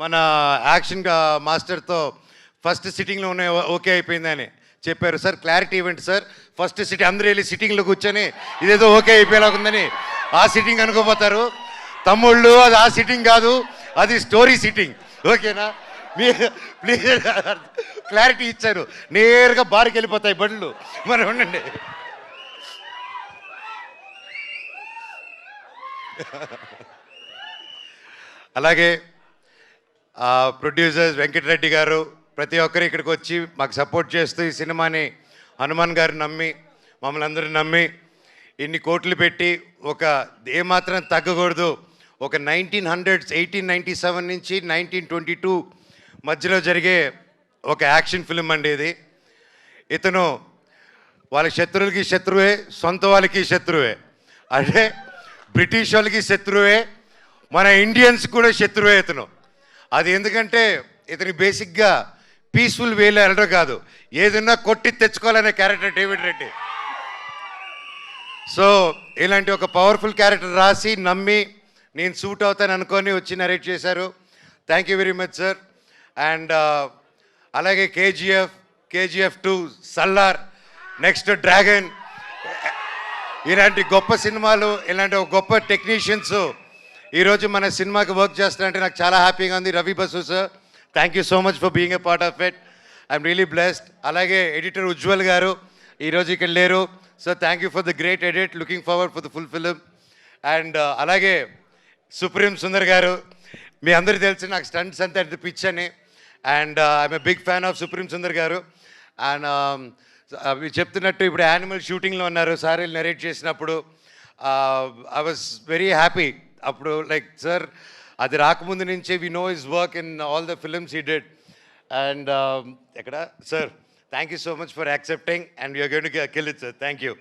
మన action మాస్టర్తో first సిట్టింగ్లో ఉన్న okay అయిపోయిందని చెప్పారు. సార్ క్లారిటీ ఇవ్వండి సార్, ఫస్ట్ సిట్టింగ్ అందరూ వెళ్ళి సిట్టింగ్లో కూర్చొని ఇదేదో ఓకే అయిపోయేలాగుందని ఆ సిట్టింగ్ అనుకోపోతారు. తమ్ముళ్ళు అది ఆ సిట్టింగ్ కాదు, అది స్టోరీ సిట్టింగ్. ఓకేనా? మీ ప్లీజ్ క్లారిటీ ఇచ్చారు. నేరుగా బార్కి వెళ్ళిపోతాయి బండ్లు. మరి ఉండండి. అలాగే ప్రొడ్యూసర్స్ వెంకటరెడ్డి గారు ప్రతి ఒక్కరు ఇక్కడికి వచ్చి మాకు సపోర్ట్ చేస్తూ ఈ సినిమాని హనుమాన్ గారు నమ్మి మమ్మల్ని అందరూ నమ్మి ఇన్ని కోట్లు పెట్టి ఒక ఏమాత్రం తగ్గకూడదు, ఒక 1897 నుంచి 1922 మధ్యలో జరిగే ఒక యాక్షన్ ఫిల్మ్ అండి ఇది. ఇతను వాళ్ళ శత్రువులకి శత్రువే, సొంత వాళ్ళకి శత్రువే. అంటే బ్రిటిష్ వాళ్ళకి శత్రువే, మన ఇండియన్స్ కూడా శత్రువే ఇతను. అది ఎందుకంటే ఇతని బేసిక్గా పీస్ఫుల్ వేలో వెళ్ళడం కాదు, ఏదన్నా కొట్టి తెచ్చుకోవాలనే క్యారెక్టర్ డేవిడ్ రెడ్డి. సో ఇలాంటి ఒక పవర్ఫుల్ క్యారెక్టర్ రాసి నమ్మి నేను సూట్ అవుతాను అనుకొని వచ్చి నరేట్ చేశారు. Thank you very much sir. And అలాగే కేజీఎఫ్ 2, సల్లార్, నెక్స్ట్ డ్రాగన్, ఇలాంటి గొప్ప సినిమాలు, ఇలాంటి ఒక గొప్ప టెక్నీషియన్స్ ఈరోజు మన సినిమాకి వర్క్ చేస్తారంటే నాకు చాలా హ్యాపీగా ఉంది. Ravi Basu sir, thank you so much for being a part of it. I'm really blessed. అలాగే ఎడిటర్ ఉజ్వల్ గారు ఈరోజు ఇక్కడ లేరు. So thank you for the great edit, looking forward for the full film. And అలాగే సుప్రీం సుందర్ గారు, మీ అందరికీ తెలిసి నాకు స్టంట్స్ అంతా ఎంత పిచ్ అని. And I'm a big fan of Supreme Sundar గారు. అండ్ మీరు చెప్తున్నట్టు ఇప్పుడు యానిమల్ షూటింగ్లో ఉన్నారు సార్ నరేట్ చేసినప్పుడు. ఐ వాజ్ వెరీ హ్యాపీ అప్పుడు. లైక్ సార్ అది రాకముందు నుంచే we know his work in all the films he did. And ఎక్కడ sir, thank you so much for accepting and you're going to kill it sir. Thank you.